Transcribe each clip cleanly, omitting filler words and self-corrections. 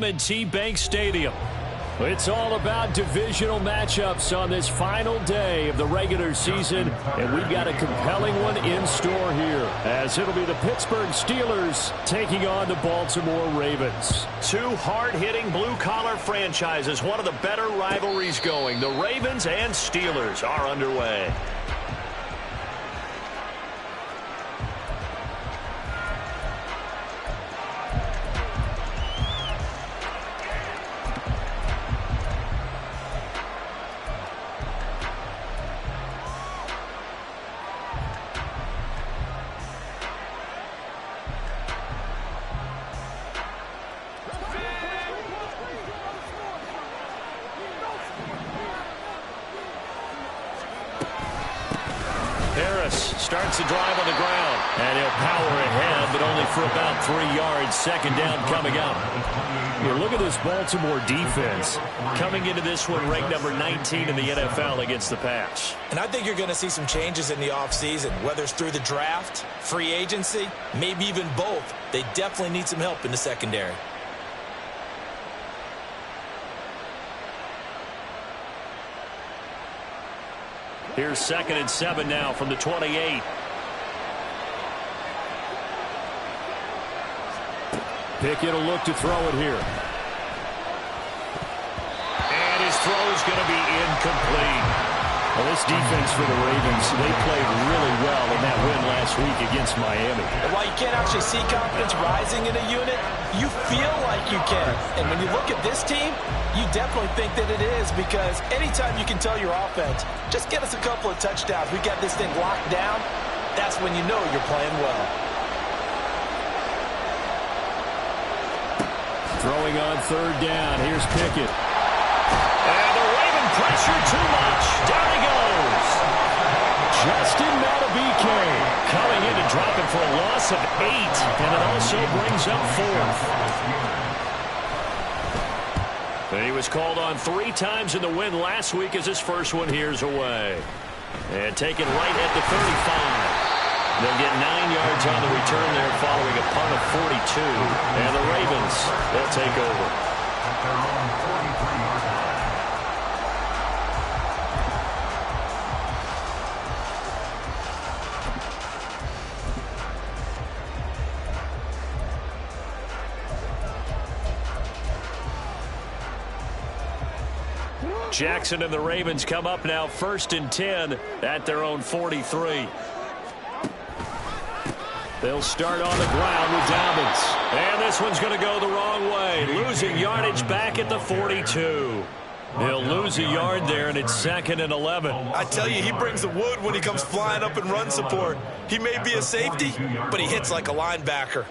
M&T Bank Stadium. It's all about divisional matchups on this final day of the regular season, and we've got a compelling one in store here, as it'll be the Pittsburgh Steelers taking on the Baltimore Ravens. Two hard-hitting blue-collar franchises, one of the better rivalries going. The Ravens and Steelers are underway. Starts the drive on the ground, and he'll power ahead, but only for about 3 yards. Second down coming up. You look at this Baltimore defense coming into this one ranked number 19 in the NFL against the pass. And I think you're going to see some changes in the offseason, whether it's through the draft, free agency, maybe even both. They definitely need some help in the secondary. Here's 2nd and 7 now from the 28. Pickett will look to throw it here. And his throw is going to be incomplete. Well, this defense for the Ravens, they played really well in that win last week against Miami. And while you can't actually see confidence rising in a unit, you feel like you can. And when you look at this team, you definitely think that it is, because anytime you can tell your offense, just get us a couple of touchdowns, we got this thing locked down, that's when you know you're playing well. Throwing on 3rd down. Here's Pickett. And the Raven pressure too much. Down he goes. Justin Madubuike coming in to drop it for a loss of 8. And it also brings up 4th. And he was called on 3 times in the win last week, as his first one here's away. And taken right at the 35. They'll get 9 yards on the return there following a punt of 42. And the Ravens, they'll take over. Jackson and the Ravens come up now 1st and 10 at their own 43. They'll start on the ground with Dobbins. And this one's going to go the wrong way. Losing yardage back at the 42. He'll lose a yard there, and it's 2nd and 11. I tell you, he brings the wood when he comes flying up in run support. He may be a safety, but he hits like a linebacker.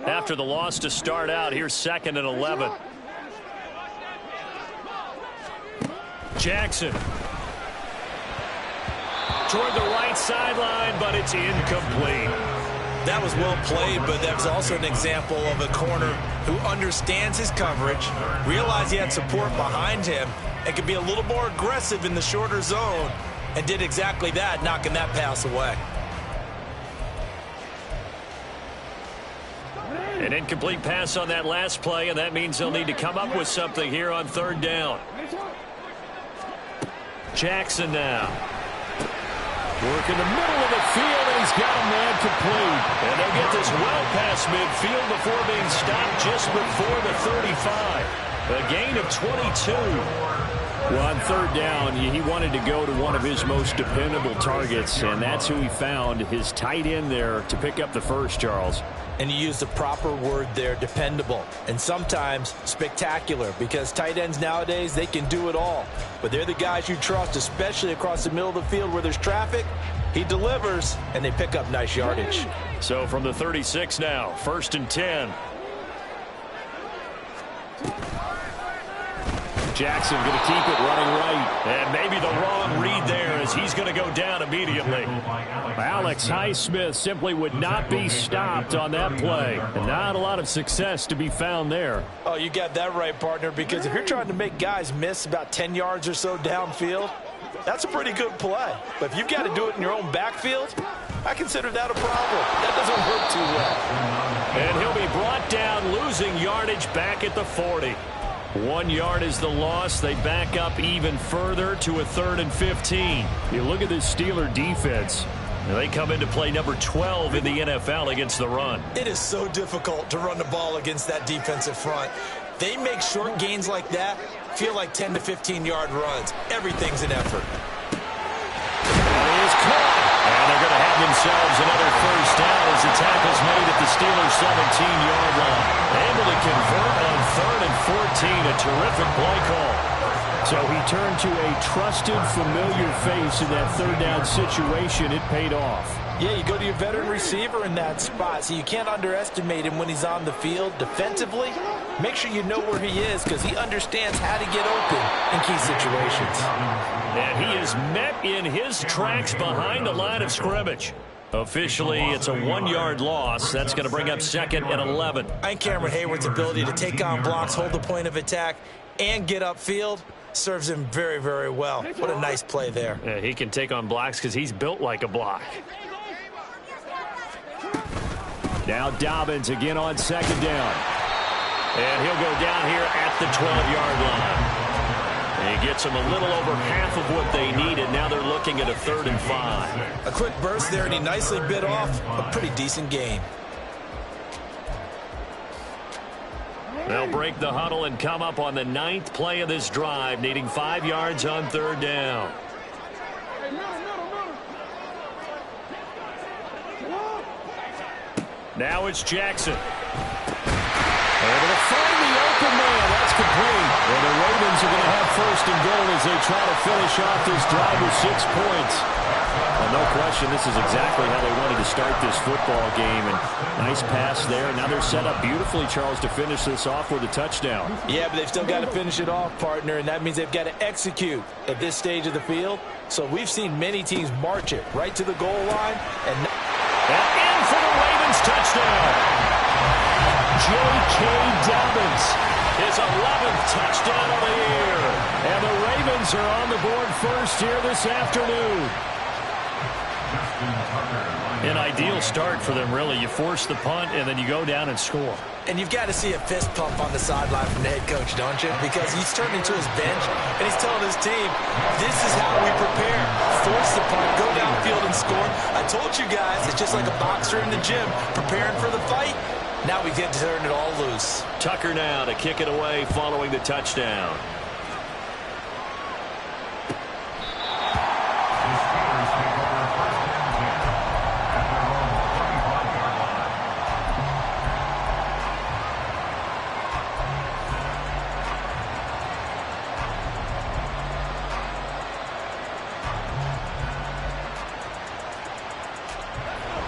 After the loss to start out, here's 2nd and 11. Jackson. Toward the right sideline, but it's incomplete. That was well played, but that was also an example of a corner who understands his coverage, realized he had support behind him, and could be a little more aggressive in the shorter zone, and did exactly that, knocking that pass away. An incomplete pass on that last play, and that means they'll need to come up with something here on 3rd down. Jackson now. Work in the middle of the field, and he's got a man complete. And they'll get this well past midfield before being stopped just before the 35. A gain of 22. Well, on 3rd down, he wanted to go to one of his most dependable targets, and that's who he found, his tight end there, to pick up the first, Charles. And you use the proper word there, dependable, and sometimes spectacular, because tight ends nowadays, they can do it all. But they're the guys you trust, especially across the middle of the field where there's traffic. He delivers, and they pick up nice yardage. So from the 36 now, 1st and 10. Jackson going to keep it running right. And maybe the wrong read there as he's going to go down immediately. Alex Highsmith simply would not be stopped on that play. And not a lot of success to be found there. Oh, you got that right, partner, because if you're trying to make guys miss about 10 yards or so downfield, that's a pretty good play. But if you've got to do it in your own backfield, I consider that a problem. That doesn't work too well. And he'll be brought down, losing yardage back at the 40. 1 yard is the loss. They back up even further to a 3rd and 15. You look at this Steeler defense. They come into play number 12 in the NFL against the run. It is so difficult to run the ball against that defensive front. They make short gains like that feel like 10 to 15-yard runs. Everything's an effort. That is caught. And they're going to have themselves another first down as the tackle's made at the Steelers' 17-yard line. Able to convert on 3rd and 14. A terrific play call. So he turned to a trusted, familiar face in that 3rd down situation. It paid off. Yeah, you go to your veteran receiver in that spot, so you can't underestimate him when he's on the field defensively. Make sure you know where he is because he understands how to get open in key situations. And he is met in his tracks behind the line of scrimmage. Officially, it's a 1-yard loss. That's going to bring up 2nd and 11. I think Cameron Hayward's ability to take on blocks, hold the point of attack, and get upfield serves him very, very well. What a nice play there. Yeah, he can take on blocks because he's built like a block. Now Dobbins again on 2nd down. And he'll go down here at the 12-yard line. And he gets them a little over half of what they needed. Now they're looking at a 3rd and 5. A quick burst there, and he nicely bit off a pretty decent gain. They'll break the huddle and come up on the 9th play of this drive, needing 5 yards on 3rd down. Now it's Jackson. Able to find the open man. That's complete. And the Ravens are going to have 1st and goal as they try to finish off this drive with 6 points. Well, no question, this is exactly how they wanted to start this football game. And nice pass there. Now they're set up beautifully, Charles, to finish this off with a touchdown. Yeah, but they've still got to finish it off, partner, and that means they've got to execute at this stage of the field. So we've seen many teams march it right to the goal line. And in for the Ravens touchdown. J.K. Dobbins, his 11th touchdown of the year. And the Ravens are on the board first here this afternoon. An ideal start for them, really. You force the punt, and then you go down and score. And you've got to see a fist pump on the sideline from the head coach, don't you? Because he's turning to his bench, and he's telling his team, this is how we prepare. Force the punt, go downfield and score. I told you guys, it's just like a boxer in the gym, preparing for the fight. Now we get to turn it all loose. Tucker now to kick it away following the touchdown.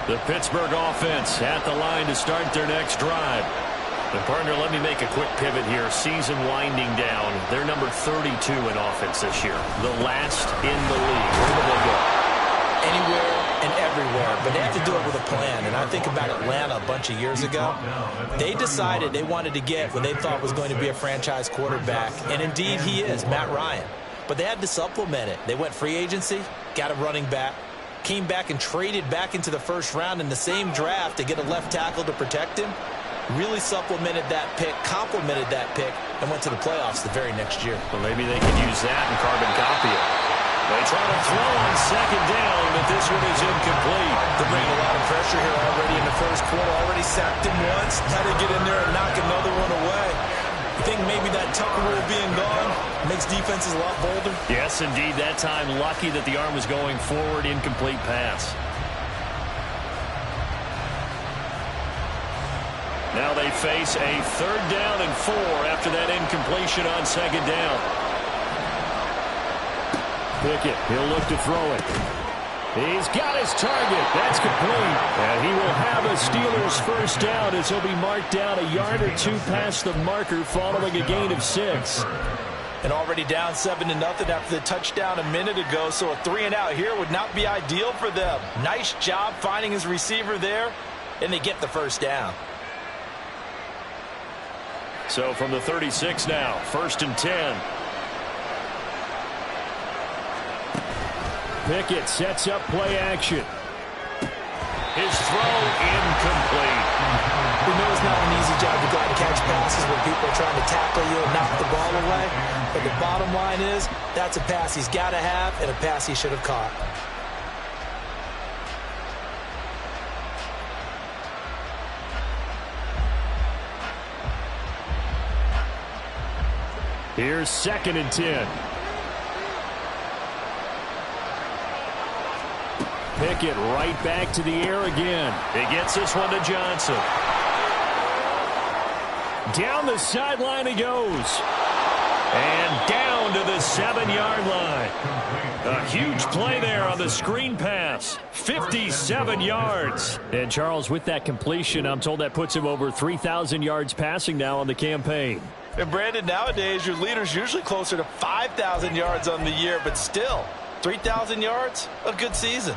The Pittsburgh offense at the line to start their next drive. And partner, let me make a quick pivot here. Season winding down. They're number 32 in offense this year. The last in the league. Where do they go? Anywhere and everywhere. But they have to do it with a plan. And I think about Atlanta a bunch of years ago. They decided they wanted to get what they thought was going to be a franchise quarterback. And indeed he is, Matt Ryan. But they had to supplement it. They went free agency, got a running back, came back and traded back into the 1st round in the same draft to get a left tackle to protect him. Really supplemented that pick, complemented that pick, and went to the playoffs the very next year. Well, maybe they could use that and carbon copy it. They try to throw on 2nd down, but this one is incomplete. They're bringing a lot of pressure here already in the 1st quarter. Already sacked him once. Now they get in there and knock another one away. You think maybe that Tucker rule being gone makes defenses a lot bolder? Yes, indeed. That time, lucky that the arm was going forward, incomplete pass. Now they face a 3rd down and 4 after that incompletion on 2nd down. Pickett, he'll look to throw it. He's got his target. That's complete. And he will have a Steelers 1st down as he'll be marked down a yard or 2 past the marker following a gain of 6. And already down 7-0 after the touchdown a minute ago, so a 3-and-out here would not be ideal for them. Nice job finding his receiver there, and they get the first down. So from the 36 now, 1st and 10. Pickett sets up play action. His throw incomplete. We know it's not an easy job to go out and catch passes when people are trying to tackle you and knock the ball away. But the bottom line is, that's a pass he's got to have and a pass he should have caught. Here's 2nd and 10. Pickett right back to the air again. He gets this one to Johnson. Down the sideline he goes. And down to the 7-yard line. A huge play there on the screen pass. 57 yards. And Charles, with that completion, I'm told that puts him over 3,000 yards passing now on the campaign. And Brandon, nowadays your leader's usually closer to 5,000 yards on the year, but still, 3,000 yards, a good season.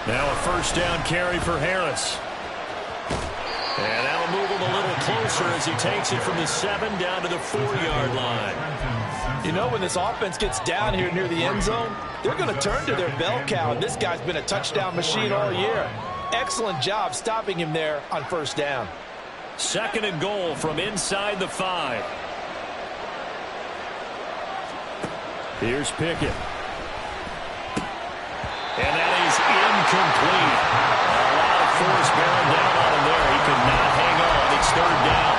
Now a 1st down carry for Harris. And that'll move him a little closer as he takes it from the 7 down to the 4-yard line. You know, when this offense gets down here near the end zone, they're going to turn to their bell cow. And this guy's been a touchdown machine all year. Excellent job stopping him there on 1st down. 2nd and goal from inside the 5. Here's Pickett. And that is incomplete. A lot of force bearing down on him there. He could not hang on. It's 3rd down.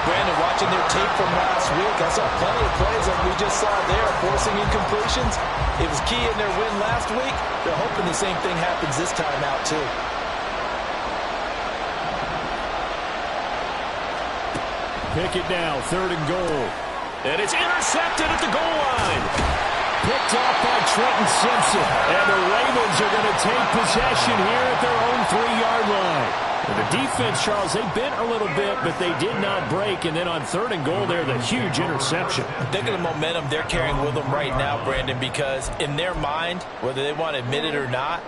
Brandon, watching their tape from last week, I saw plenty of plays like we just saw there, forcing incompletions. It was key in their win last week. They're hoping the same thing happens this time out, too. Pickett now, 3rd and goal. And it's intercepted at the goal line. Picked off by Trenton Simpson. And the Ravens are going to take possession here at their own 3-yard line. And the defense, Charles, they bent a little bit, but they did not break. And then on 3rd and goal there, the huge interception. Think of the momentum they're carrying with them right now, Brandon, because in their mind, whether they want to admit it or not,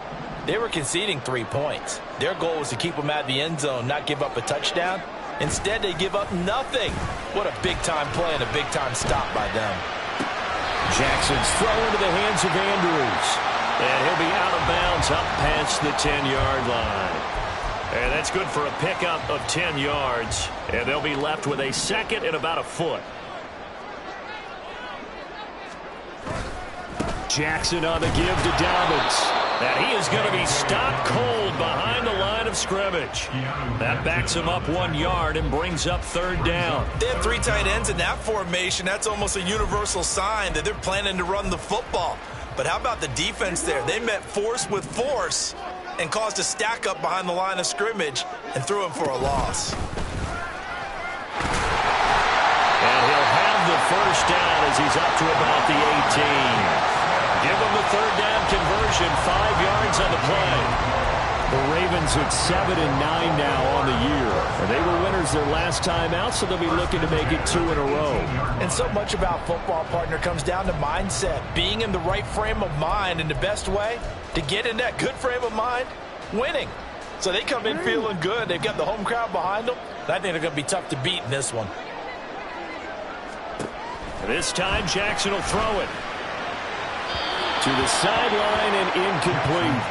they were conceding 3 points. Their goal was to keep them out of the end zone, not give up a touchdown. Instead, they give up nothing. What a big-time play and a big-time stop by them. Jackson's throw into the hands of Andrews. And he'll be out of bounds up past the 10-yard line. And that's good for a pickup of 10 yards. And they'll be left with a 2nd and about a foot. Jackson on the give to Dobbins. And he is going to be stopped cold behind the line of scrimmage. That backs him up 1 yard and brings up 3rd down. They have 3 tight ends in that formation. That's almost a universal sign that they're planning to run the football. But how about the defense there? They met force with force and caused a stack up behind the line of scrimmage and threw him for a loss. And he'll have the 1st down as he's up to about the 18. Give him the 3rd down conversion, 5 yards on the play. The Ravens at 7-9 now on the year. And they were winners their last time out, so they'll be looking to make it 2 in a row. And so much about football, partner, comes down to mindset. Being in the right frame of mind, and the best way to get in that good frame of mind, winning. So they come in feeling good. They've got the home crowd behind them. And I think they're going to be tough to beat in this one. This time, Jackson will throw it. To the sideline and incomplete.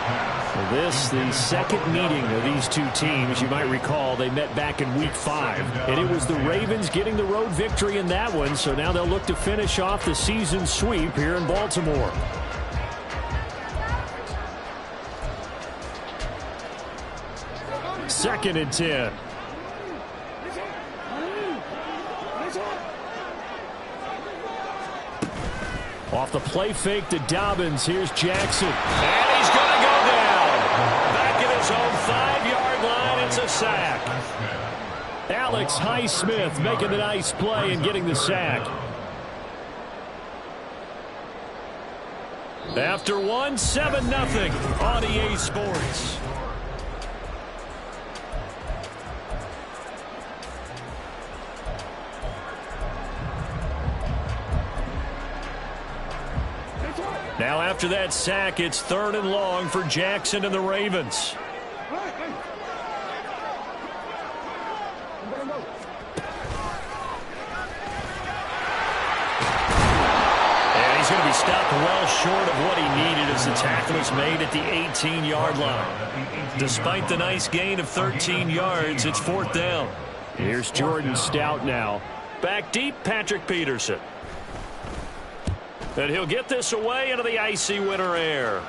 For this, the 2nd meeting of these 2 teams. You might recall they met back in Week 5. And it was the Ravens getting the road victory in that one. So now they'll look to finish off the season sweep here in Baltimore. Second and 10. Off the play fake to Dobbins. Here's Jackson. And he's going to go down. Back at his own 5-yard line. It's a sack. Alex It's Highsmith making the nice play and getting the sack. After 7-0 on EA Sports. Now after that sack, it's 3rd and long for Jackson and the Ravens. And he's going to be stopped well short of what he needed as the tackle is made at the 18-yard line. Despite the nice gain of 13 yards, it's 4th down. Here's Jordan Stout now. Back deep, Patrick Peterson. And he'll get this away into the icy winter air.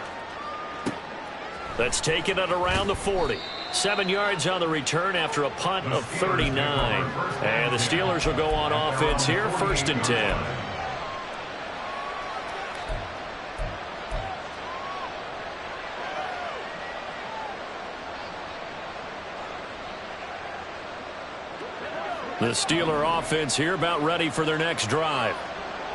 That's taken at around the 40. 7 yards on the return after a punt of 39. And the Steelers will go on offense here, 1st and 10. The Steeler offense here about ready for their next drive.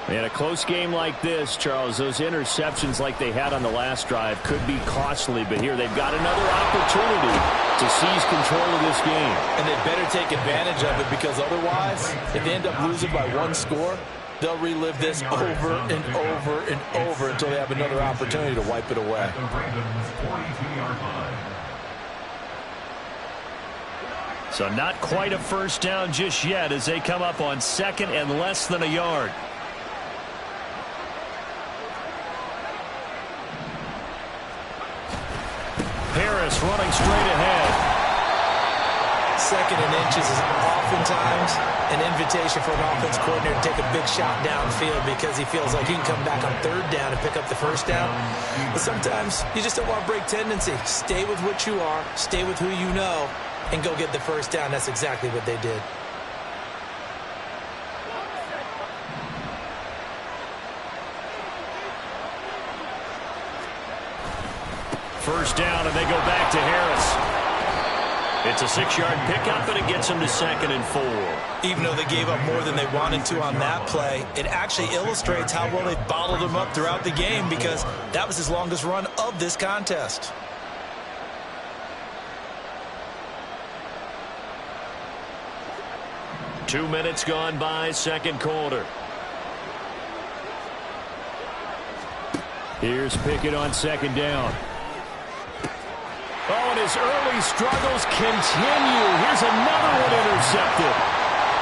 In a close game like this, Charles, those interceptions like they had on the last drive could be costly, but here they've got another opportunity to seize control of this game. And they better take advantage of it, because otherwise, if they end up losing by 1 score, they'll relive this over and over and over until they have another opportunity to wipe it away. So not quite a 1st down just yet as they come up on 2nd and less than a yard. Harris running straight ahead. 2nd and inches is oftentimes an invitation for an offense coordinator to take a big shot downfield because he feels like he can come back on 3rd down and pick up the 1st down. But sometimes you just don't want to break tendency. Stay with what you are, stay with who you know, and go get the 1st down. That's exactly what they did. First down, and they go back to Harris. It's a 6-yard pickup, and it gets them to 2nd and 4. Even though they gave up more than they wanted to on that play, it actually illustrates how well they bottled him up throughout the game, because that was his longest run of this contest. Two minutes gone by, 2nd quarter. Here's Pickett on 2nd down. Oh, and his early struggles continue. Here's another one intercepted.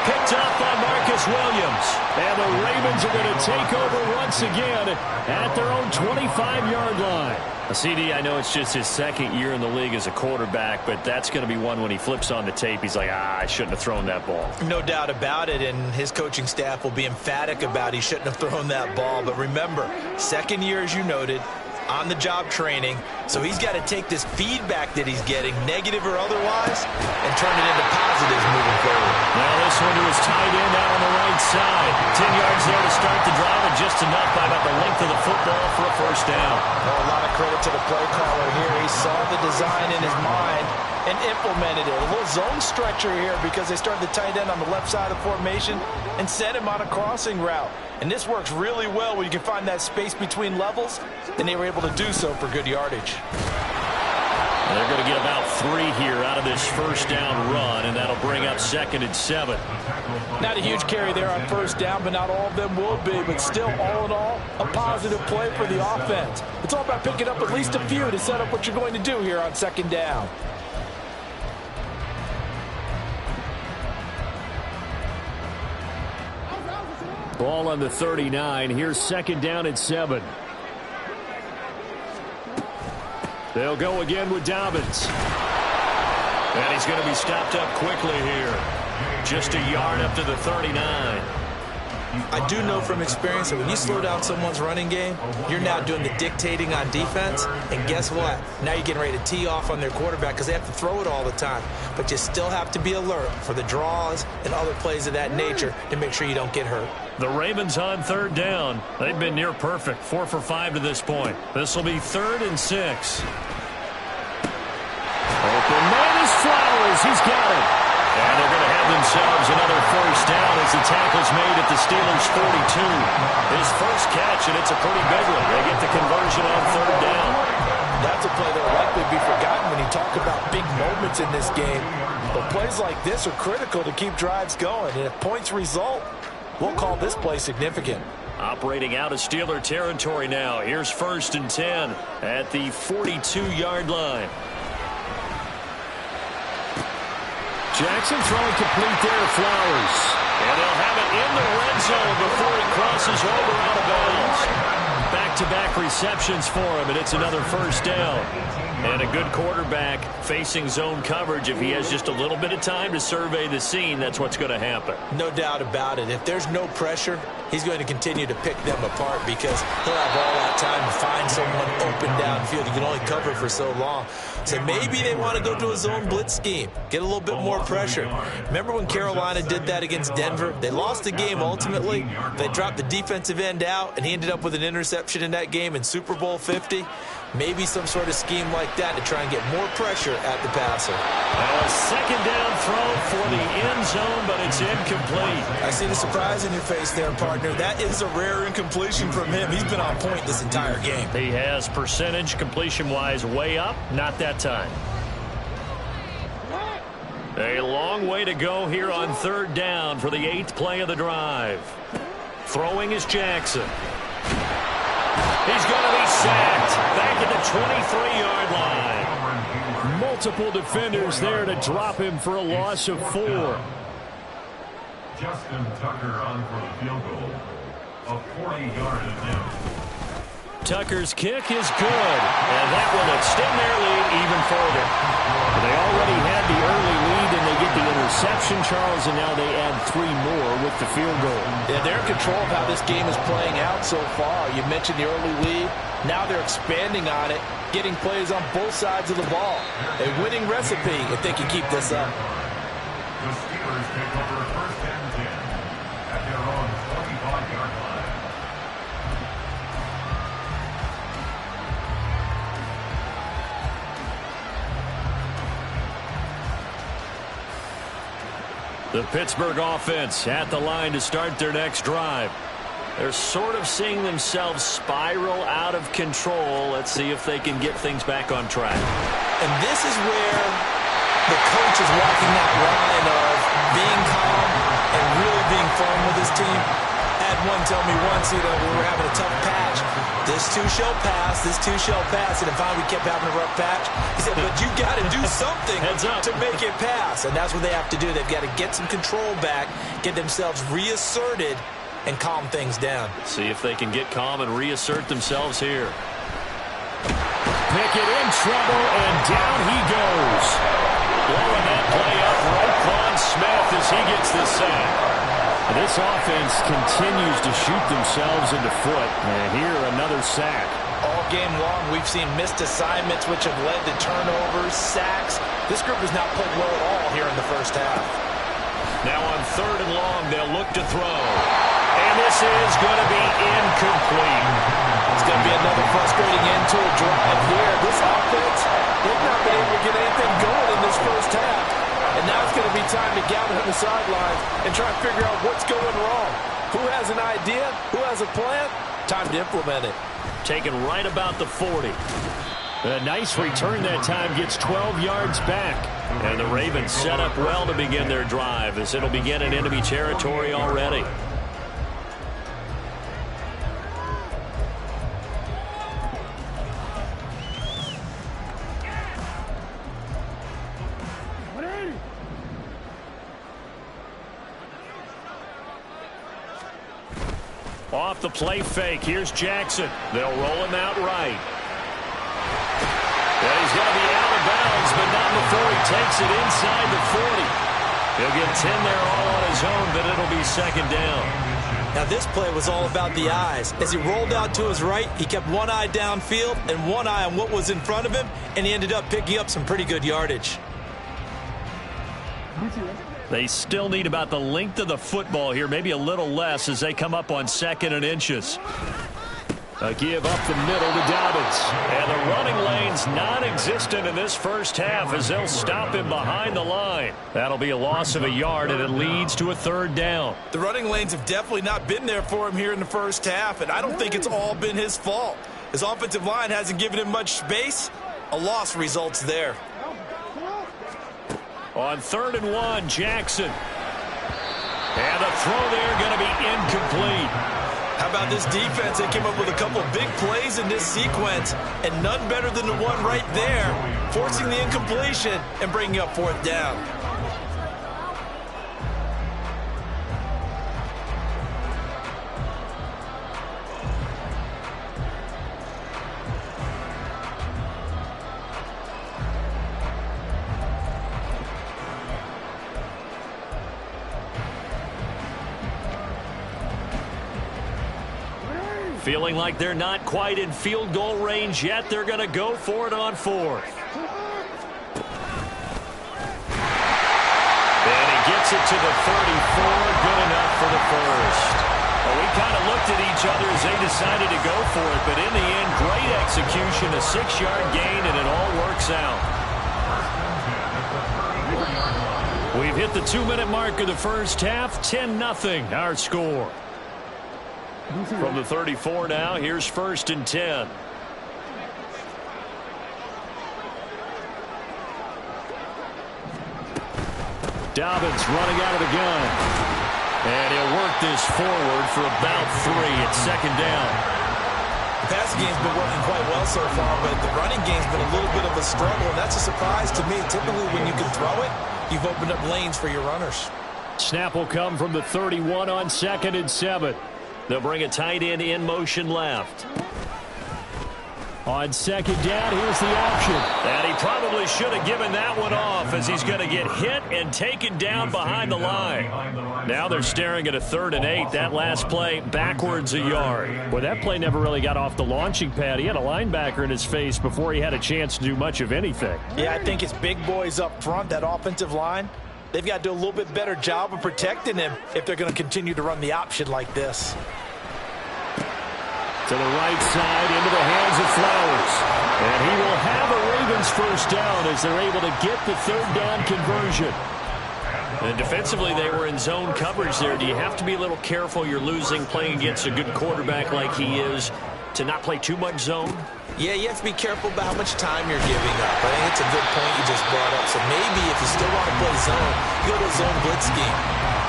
Picked up by Marcus Williams. And the Ravens are going to take over once again at their own 25-yard line. CD, I know it's just his 2nd year in the league as a quarterback, but that's going to be one when he flips on the tape, he's like, I shouldn't have thrown that ball. No doubt about it, and his coaching staff will be emphatic about he shouldn't have thrown that ball. But remember, 2nd year, as you noted, on-the-job training, so he's got to take this feedback that he's getting, negative or otherwise, and turn it into positives moving forward. Now this one to his tight end out on the right side. 10 yards there to start the drive, and just enough by about the length of the football for a 1st down. A lot of credit to the play caller here. He saw the design in his mind and implemented it. A little zone stretcher here because they started the tight end on the left side of the formation and sent him on a crossing route. And this works really well when you can find that space between levels, and they were able to do so for good yardage. And they're going to get about 3 here out of this 1st down run, and that'll bring up 2nd and 7. Not a huge carry there on 1st down, but not all of them will be. But still, all in all, a positive play for the offense. It's all about picking up at least a few to set up what you're going to do here on 2nd down. Ball on the 39. Here's 2nd down and 7. They'll go again with Dobbins. And he's going to be stopped up quickly here. Just a yard up to the 39. I do know from experience that when you slow down someone's running game, you're now doing the dictating on defense. And guess what? Now you're getting ready to tee off on their quarterback because they have to throw it all the time. But you still have to be alert for the draws and other plays of that nature to make sure you don't get hurt. The Ravens on 3rd down. They've been near perfect. 4 for 5 to this point. This will be 3rd and 6. Open man is Flowers. He's got it. And they're going to have themselves another first down as the tackle's made at the Steelers' 42. His first catch, and it's a pretty big one. They get the conversion on third down. That's a play that will likely be forgotten when you talk about big moments in this game. But plays like this are critical to keep drives going. And if points result, we'll call this play significant. Operating out of Steeler territory now. Here's 1st and 10 at the 42-yard line. Jackson throwing complete there to Flowers. And he'll have it in the red zone before he crosses over out of bounds. Back-to-back receptions for him, and it's another first down. And a good quarterback facing zone coverage. If he has just a little bit of time to survey the scene, that's what's going to happen. No doubt about it. If there's no pressure, he's going to continue to pick them apart because he'll have all that time to find someone open downfield. He can only cover for so long. So maybe they want to go to a zone blitz scheme, get a little bit more pressure. Remember when Carolina did that against Denver? They lost the game ultimately. They dropped the defensive end out, and he ended up with an interception in that game in Super Bowl 50. Maybe some sort of scheme like that to try and get more pressure at the passer. A second down throw for the end zone, but it's incomplete. I see the surprise in your face there, partner. That is a rare incompletion from him. He's been on point this entire game. He has percentage completion-wise way up, not that time. A long way to go here on third down for the 8th play of the drive. Throwing is Jackson. He's going to be sacked back at the 23-yard line. Multiple defenders there to drop him for a loss of 4. Justin Tucker on for the field goal. A 40-yard attempt. Tucker's kick is good, and that will extend their lead even further. They already had the early lead, and they get the interception, Charles, and now they add 3 more with the field goal. Yeah, they're in control of how this game is playing out so far. You mentioned the early lead. Now they're expanding on it, getting plays on both sides of the ball. A winning recipe if they can keep this up. The Steelers take over 1st and 10 at their own 25-yard line. The Pittsburgh offense at the line to start their next drive. They're sort of seeing themselves spiral out of control. Let's see if they can get things back on track. And this is where the coach is walking that line of being calm and really being firm with his team. Had one tell me once, we were having a tough patch. This too shall pass, this too shall pass. And finally we kept having a rough patch. He said, but you got to do something to make it pass. And that's what they have to do. They've got to get some control back, get themselves reasserted, and calm things down. See if they can get calm and reassert themselves here. Pickett in trouble, and down he goes. Blowing that play up, Roquan Smith as he gets the sack. This offense continues to shoot themselves in the foot. And here, another sack. All game long, we've seen missed assignments which have led to turnovers, sacks. This group has not played well at all here in the first half. Now on 3rd and long, they'll look to throw. And this is going to be incomplete. It's going to be another frustrating end to a drive here. This offense, they've not been able to get anything going in this first half. And now it's going to be time to gather on the sidelines and try to figure out what's going wrong. Who has an idea? Who has a plan? Time to implement it. Taken right about the 40. A nice return that time, gets 12 yards back. And the Ravens set up well to begin their drive as it'll begin in enemy territory already. Off the play fake, here's Jackson. They'll roll him out right. Yeah, he's going to be out of bounds, but not before he takes it inside the 40. He'll get 10 there all on his own, but it'll be 2nd down. Now this play was all about the eyes. As he rolled out to his right, he kept one eye downfield and one eye on what was in front of him, and he ended up picking up some pretty good yardage. They still need about the length of the football here, maybe a little less as they come up on 2nd and inches. A give up the middle to Dobbins. And the running lane's non-existent in this first half as they'll stop him behind the line. That'll be a loss of a yard, and it leads to a third down. The running lanes have definitely not been there for him here in the first half, and I don't think it's all been his fault. His offensive line hasn't given him much space. A loss results there. On 3rd and 1, Jackson. And the throw there going to be incomplete. How about this defense? They came up with a couple of big plays in this sequence, and none better than the one right there, forcing the incompletion and bringing up 4th down. Feeling like they're not quite in field goal range yet. They're going to go for it on 4th. And he gets it to the 34. Good enough for the first. Well, we kind of looked at each other as they decided to go for it. But in the end, great execution, a 6-yard gain, and it all works out. We've hit the 2-minute mark of the first half. 10-0 our score. From the 34 now, here's 1st and 10. Dobbins running out of the gun. And he'll work this forward for about 3 at 2nd down. The passing game's been working quite well so far, but the running game's been a little bit of a struggle, and that's a surprise to me. Typically, when you can throw it, you've opened up lanes for your runners. Snap will come from the 31 on 2nd and 7. They'll bring a tight end in motion left. On 2nd down, here's the option. And he probably should have given that one off as he's going to get hit and taken down behind the line. Now they're staring at a 3rd and 8. That last play backwards a yard. Well, that play never really got off the launching pad. He had a linebacker in his face before he had a chance to do much of anything. Yeah, I think it's big boys up front, that offensive line. They've got to do a little bit better job of protecting him if they're going to continue to run the option like this. To the right side, into the hands of Flowers. And he will have a Ravens first down as they're able to get the 3rd down conversion. And defensively, they were in zone coverage there. Do you have to be a little careful? You're losing, playing against a good quarterback like he is, to not play too much zone? Yeah, you have to be careful about how much time you're giving up. I think it's a good point you just brought up. So maybe if you still want to play zone, you go to a zone blitz scheme.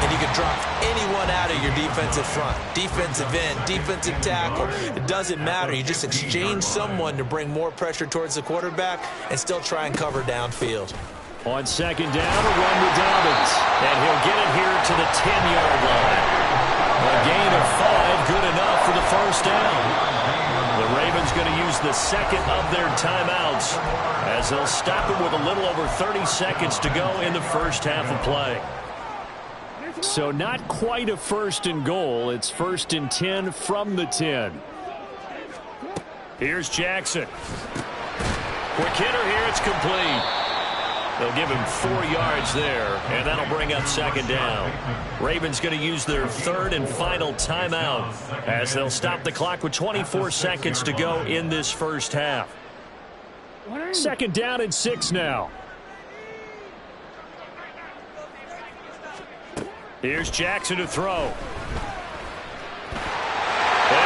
And you can drop anyone out of your defensive front. Defensive end, defensive tackle. It doesn't matter. You just exchange someone to bring more pressure towards the quarterback and still try and cover downfield. On 2nd down, a run to Dobbins. And he'll get it here to the 10-yard line. A gain of 5, good enough for the first down. The Ravens going to use the 2nd of their timeouts as they'll stop it with a little over 30 seconds to go in the first half of play. So not quite a 1st and goal. It's 1st and 10 from the 10. Here's Jackson. Quick hitter here. It's complete. They'll give him 4 yards there, and that'll bring up 2nd down. Ravens going to use their 3rd and final timeout as they'll stop the clock with 24 seconds to go in this first half. 2nd down and 6 now. Here's Jackson to throw. And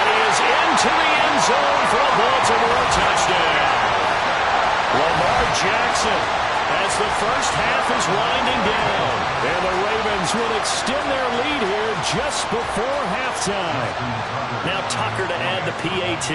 he is into the end zone for a Baltimore touchdown. Lamar Jackson, as the first half is winding down. And the Ravens will extend their lead here just before halftime. Now Tucker to add the PAT.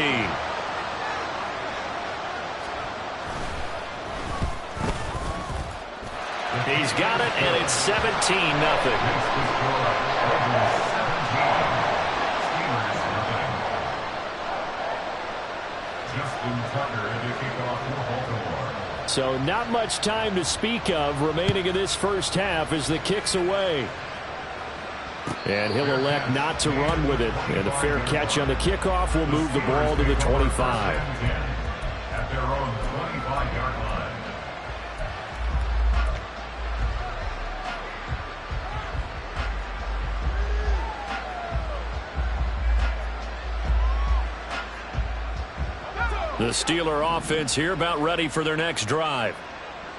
He's got it, and it's 17-0. So not much time to speak of remaining in this first half as the kick's away. And he'll elect not to run with it. And a fair catch on the kickoff will move the ball to the 25. At their own 25-yard line. The Steeler offense here about ready for their next drive.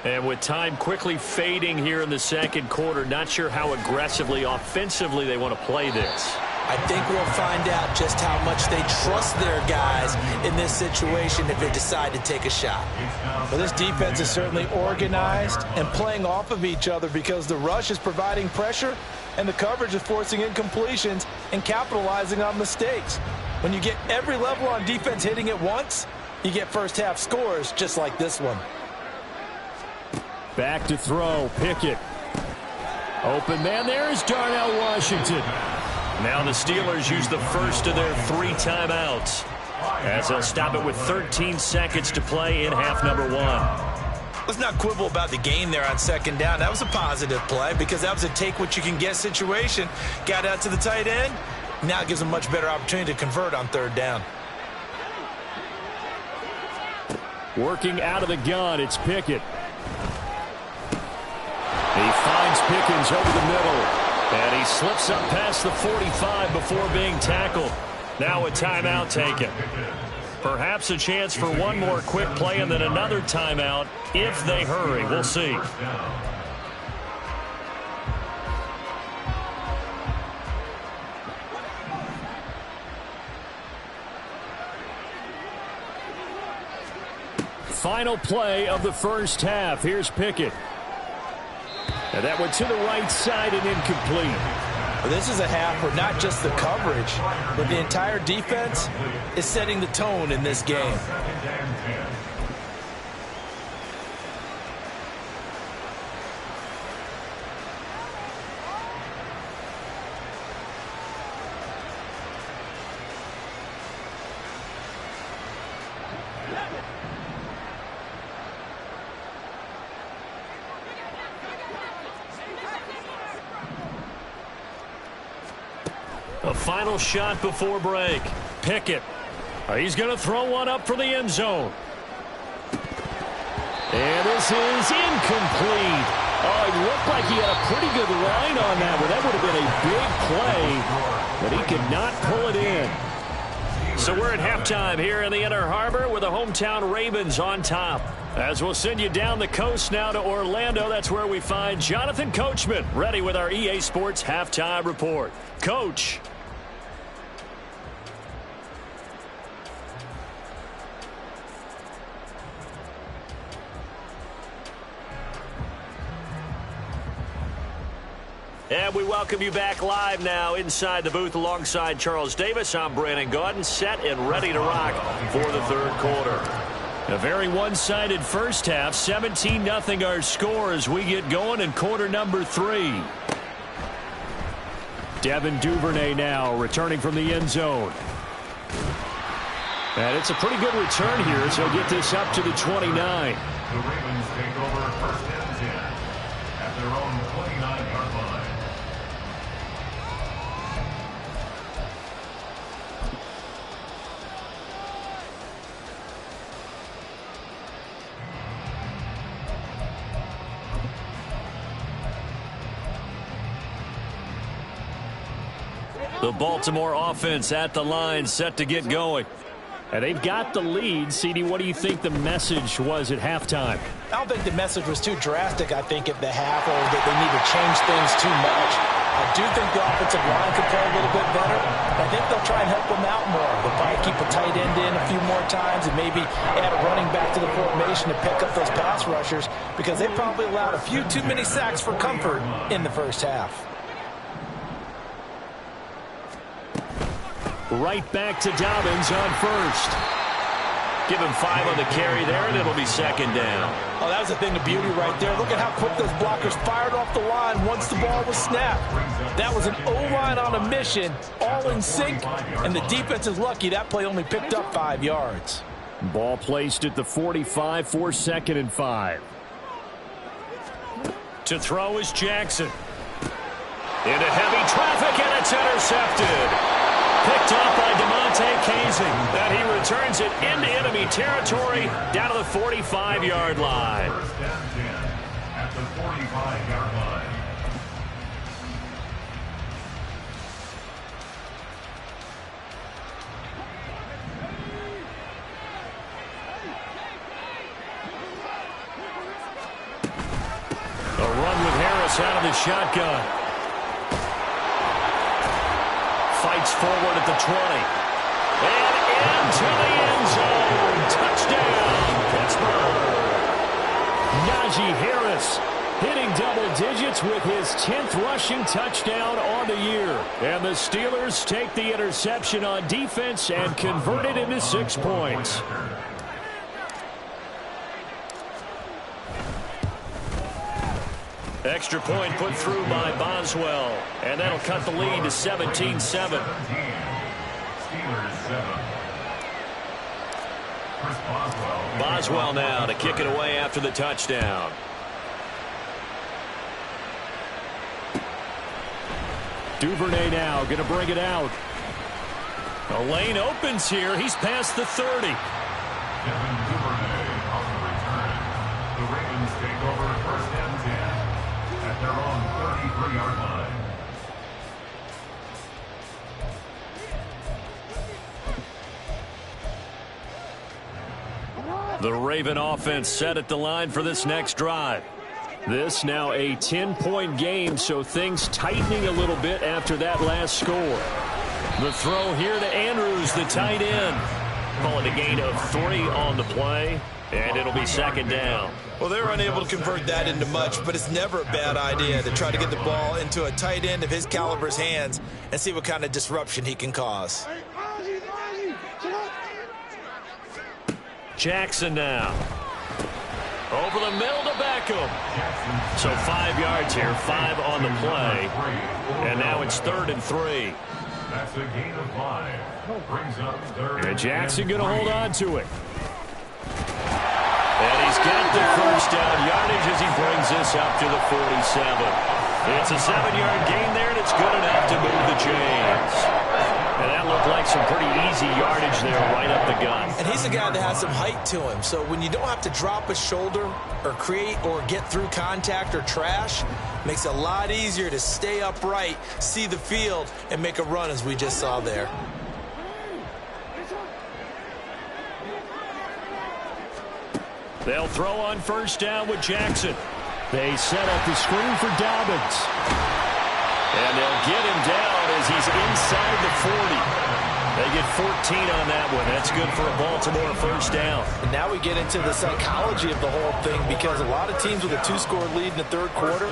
And with time quickly fading here in the second quarter, not sure how aggressively, offensively they want to play this. I think we'll find out just how much they trust their guys in this situation if they decide to take a shot. Well, this defense is certainly organized and playing off of each other because the rush is providing pressure and the coverage is forcing incompletions and capitalizing on mistakes. When you get every level on defense hitting at once, you get first half scores just like this one. Back to throw, Pickett. Open man, there's Darnell Washington. Now the Steelers use the first of their 3 timeouts as they'll stop it with 13 seconds to play in half number 1. Let's not quibble about the gain there on second down. That was a positive play because that was a take-what-you-can-get situation. Got out to the tight end. Now it gives them a much better opportunity to convert on third down. Working out of the gun, it's Pickett. He finds Pickens over the middle. And he slips up past the 45 before being tackled. Now a timeout taken. Perhaps a chance for one more quick play and then another timeout if they hurry. We'll see. Final play of the first half. Here's Pickett. And that went to the right side and incomplete. Well, this is a half where not just the coverage, but the entire defense is setting the tone in this game. A final shot before break. Pickett. He's going to throw one up for the end zone. And this is incomplete. Oh, it looked like he had a pretty good line on that one. That would have been a big play, but he could not pull it in. So we're at halftime here in the Inner Harbor with the hometown Ravens on top. As we'll send you down the coast now to Orlando, that's where we find Jonathan Coachman ready with our EA Sports Halftime Report. Coach. And we welcome you back live now inside the booth alongside Charles Davis. I'm Brandon Gaudin, set and ready to rock for the third quarter. A very one-sided first half, 17-0 our score as we get going in quarter number 3. Devin Duvernay now returning from the end zone. And it's a pretty good return here as he'll get this up to the 29. The Ravens take over first and 10 at their own 29-yard line. The Baltimore offense at the line, set to get going. And they've got the lead. CD, what do you think the message was at halftime? I don't think the message was too drastic, I think, at the half, or that they need to change things too much. I do think the offensive line could play a little bit better. I think they'll try and help them out more. They'll probably keep a tight end in a few more times and maybe add a running back to the formation to pick up those pass rushers because they probably allowed a few too many sacks for comfort in the first half. Right back to Dobbins on first. Give him 5 on the carry there, and it'll be second down. Oh, that was a thing of beauty right there. Look at how quick those blockers fired off the line once the ball was snapped. That was an O-line on a mission, all in sync, and the defense is lucky that play only picked up 5 yards. Ball placed at the 45 for 2nd and 5. To throw is Jackson. Into heavy traffic, and it's intercepted. Picked off by DeMonte Casey. That he returns it into enemy territory down to the 45-yard line. First and 10 at the 45-yard line. Gets out of the shotgun. Fights forward at the 20. And into the end zone. Touchdown, Pittsburgh. Najee Harris hitting double digits with his 10th rushing touchdown on the year. And the Steelers take the interception on defense and convert it into 6 points. Extra point put through by Boswell. And that'll cut the lead to 17-7. Steelers 7. Boswell now to kick it away after the touchdown. Duvernay now going to bring it out. The lane opens here. He's past the 30. Kevin Duvernay on the return. The Ravens take over first and 10 at their own 33-yard line. The Raven offense set at the line for this next drive. This now a 10-point game, so things tightening a little bit after that last score. The throw here to Andrews, the tight end. Call it a gain of 3 on the play, and it'll be second down. Well, they're unable to convert that into much, but it's never a bad idea to try to get the ball into a tight end of his caliber's hands and see what kind of disruption he can cause. Jackson now. Over the middle to Beckham. So 5 yards here, 5 on the play. And now it's 3rd and 3. That's a gain of 5. Brings up 3rd. And Jackson going to hold on to it. And he's got the first down yardage as he brings this up to the 47. It's a 7-yard gain there, and it's good enough to move the chains. And that looked like some pretty easy yardage there right up the gut. And he's a guy that has some height to him, so when you don't have to drop a shoulder or create or get through contact or trash, makes it a lot easier to stay upright, see the field, and make a run as we just saw there. They'll throw on first down with Jackson. They set up the screen for Dobbins. And they'll get him down as he's inside the 40. They get 14 on that one. That's good for a Baltimore first down. And now we get into the psychology of the whole thing, because a lot of teams with a 2-score lead in the third quarter,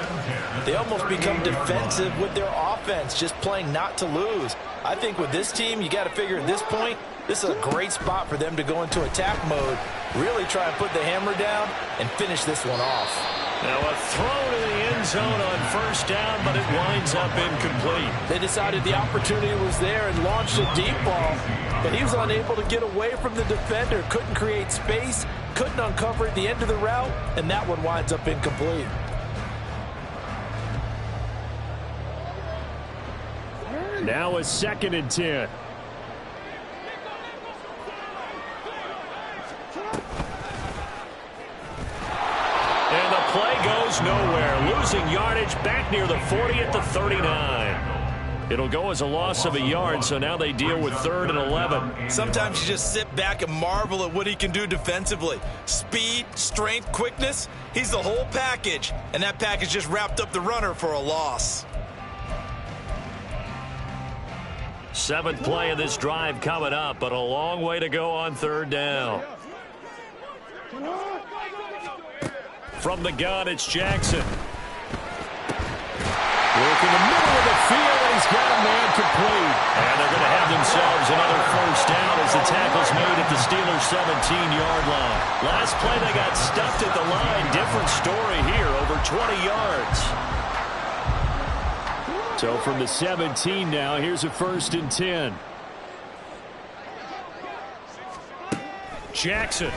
they almost become defensive with their offense, just playing not to lose. I think with this team, you got to figure at this point, this is a great spot for them to go into attack mode, really try and put the hammer down and finish this one off. Now a throw to the end zone on first down, but it winds up incomplete. They decided the opportunity was there and launched a deep ball, but he was unable to get away from the defender, couldn't create space, couldn't uncover at the end of the route, and that one winds up incomplete. Now a 2nd and 10. And the play goes nowhere. Losing yardage back near the 40 at the 39. It'll go as a loss of a yard, so now they deal with 3rd and 11. Sometimes you just sit back and marvel at what he can do defensively. Speed, strength, quickness, he's the whole package. And that package just wrapped up the runner for a loss. 7th play of this drive coming up, but a long way to go on 3rd down. From the gun, it's Jackson. Work in the middle of the field, and he's got a man complete. And they're going to have themselves another first down as the tackle's made at the Steelers' 17-yard line. Last play, they got stuffed at the line. Different story here, over 20 yards. So from the 17 now, here's a 1st and 10. Jackson.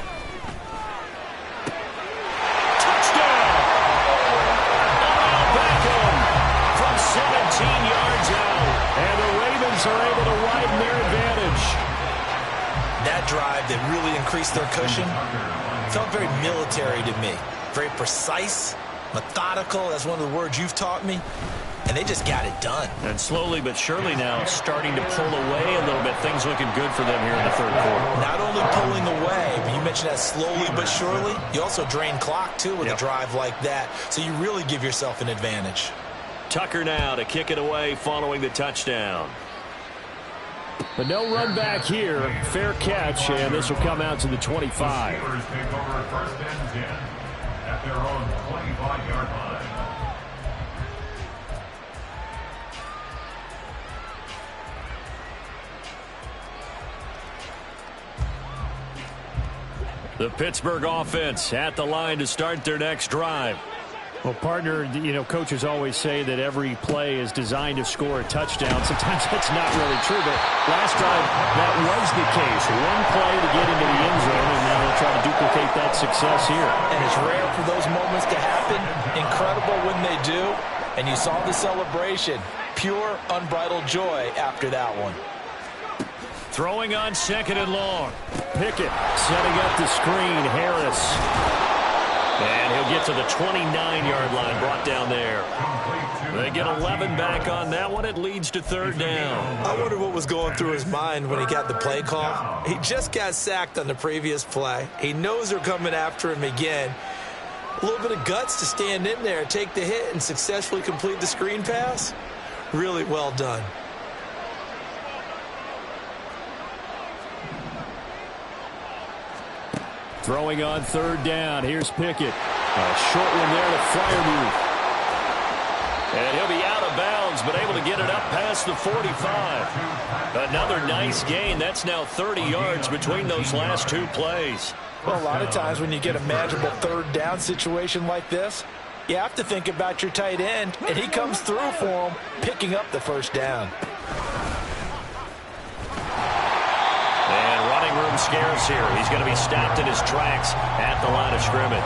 From 17 yards out. And the Ravens are able to widen their advantage. That drive that really increased their cushion felt very military to me. Very precise, methodical. That's one of the words you've taught me. And they just got it done. And slowly but surely now starting to pull away a little bit. Things looking good for them here in the third quarter. Not only pulling away, but you mentioned that slowly but surely. You also drain clock, too, with a drive like that. So you really give yourself an advantage. Tucker now to kick it away following the touchdown. But no run back here. Fair catch, and this will come out to the 25. The Steelers take over first and 10 at their own 25-yard line. The Pittsburgh offense at the line to start their next drive. Well, partner, you know, coaches always say that every play is designed to score a touchdown. Sometimes that's not really true, but last drive, that was the case. One play to get into the end zone, and now they'll try to duplicate that success here. And it's rare for those moments to happen. Incredible when they do. And you saw the celebration. Pure, unbridled joy after that one. Throwing on second and long. Pickett setting up the screen. Harris. And he'll get to the 29-yard line, brought down there. They get 11 back on that one. It leads to third down. I wonder what was going through his mind when he got the play call. He just got sacked on the previous play. He knows they're coming after him again. A little bit of guts to stand in there, take the hit, and successfully complete the screen pass. Really well done. Throwing on third down. Here's Pickett. A short one there to Freiermuth. And he'll be out of bounds, but able to get it up past the 45. Another nice gain. That's now 30 yards between those last two plays. Well, a lot of times when you get a manageable third down situation like this, you have to think about your tight end, and he comes through for him, picking up the first down. And running room scarce here. He's going to be stopped in his tracks at the line of scrimmage.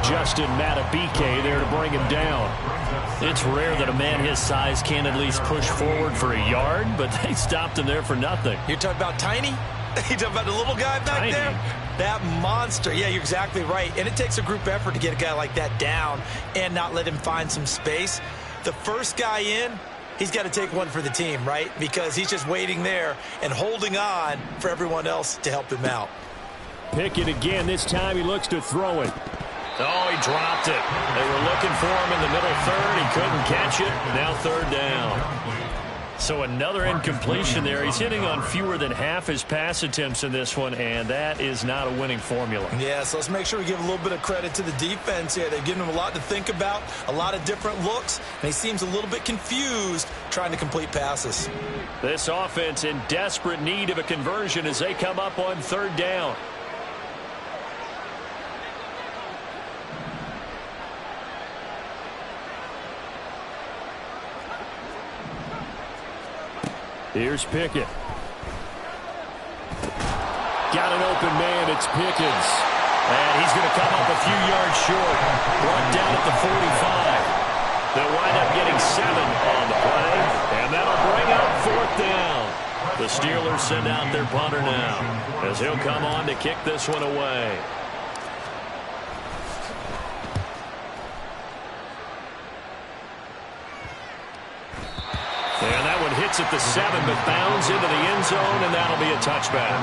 Justin Matabike there to bring him down. It's rare that a man his size can at least push forward for a yard, but they stopped him there for nothing. You're talking about Tiny? You're talking about the little guy back there? That monster. Yeah, you're exactly right. And it takes a group effort to get a guy like that down and not let him find some space. The first guy in, he's got to take one for the team, right? Because he's just waiting there and holding on for everyone else to help him out. Pickett again. This time he looks to throw it. Oh, he dropped it. They were looking for him in the middle third. He couldn't catch it. Now third down. So another incompletion there. He's hitting on fewer than half his pass attempts in this one, and that is not a winning formula. Yeah, so let's make sure we give a little bit of credit to the defense here. They've given him a lot to think about, a lot of different looks, and he seems a little bit confused trying to complete passes. This offense in desperate need of a conversion as they come up on third down. Here's Pickett. Got an open man. It's Pickens. And he's going to come up a few yards short. Brought down at the 45. They'll wind up getting 7 on the play. And that'll bring up fourth down. The Steelers send out their punter now as he'll come on to kick this one away. And that one hits at the 7, but bounds into the end zone, and that'll be a touchback.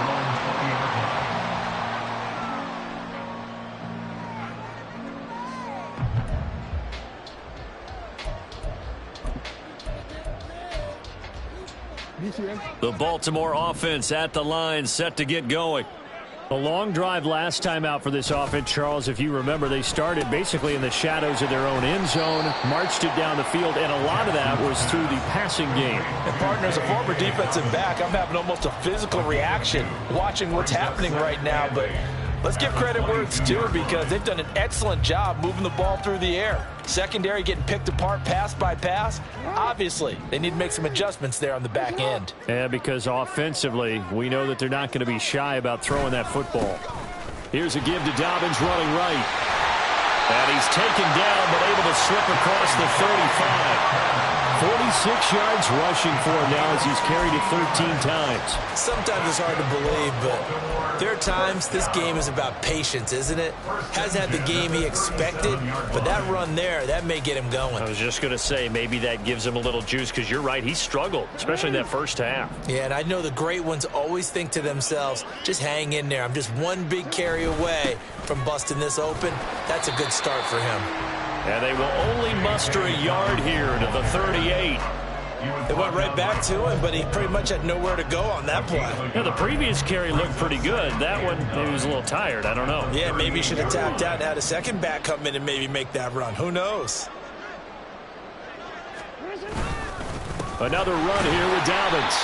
The Baltimore offense at the line, set to get going. A long drive last time out for this offense, Charles. If you remember, they started basically in the shadows of their own end zone, marched it down the field, and a lot of that was through the passing game. And partner, as a former defensive back, I'm having almost a physical reaction watching what's happening right now. But let's give credit where it's due, because they've done an excellent job moving the ball through the air. Secondary getting picked apart pass by pass. Obviously, they need to make some adjustments there on the back end. Yeah, because offensively, we know that they're not going to be shy about throwing that football. Here's a give to Dobbins running right. And he's taken down, but able to slip across the 35. 46 yards rushing for him now as he's carried it 13 times. Sometimes it's hard to believe, but there are times this game is about patience, isn't it? Hasn't had the game he expected, but that run there, that may get him going. I was just going to say, maybe that gives him a little juice, because you're right, he struggled, especially in that first half. Yeah, and I know the great ones always think to themselves, just hang in there. I'm just one big carry away from busting this open. That's a good start for him. And they will only muster a yard here to the 38. It went right back to him, but he pretty much had nowhere to go on that play. Yeah, the previous carry looked pretty good. That one, he was a little tired. I don't know. Yeah, maybe he should have tapped out and had a second back come in and maybe make that run. Who knows? Another run here with Dobbins.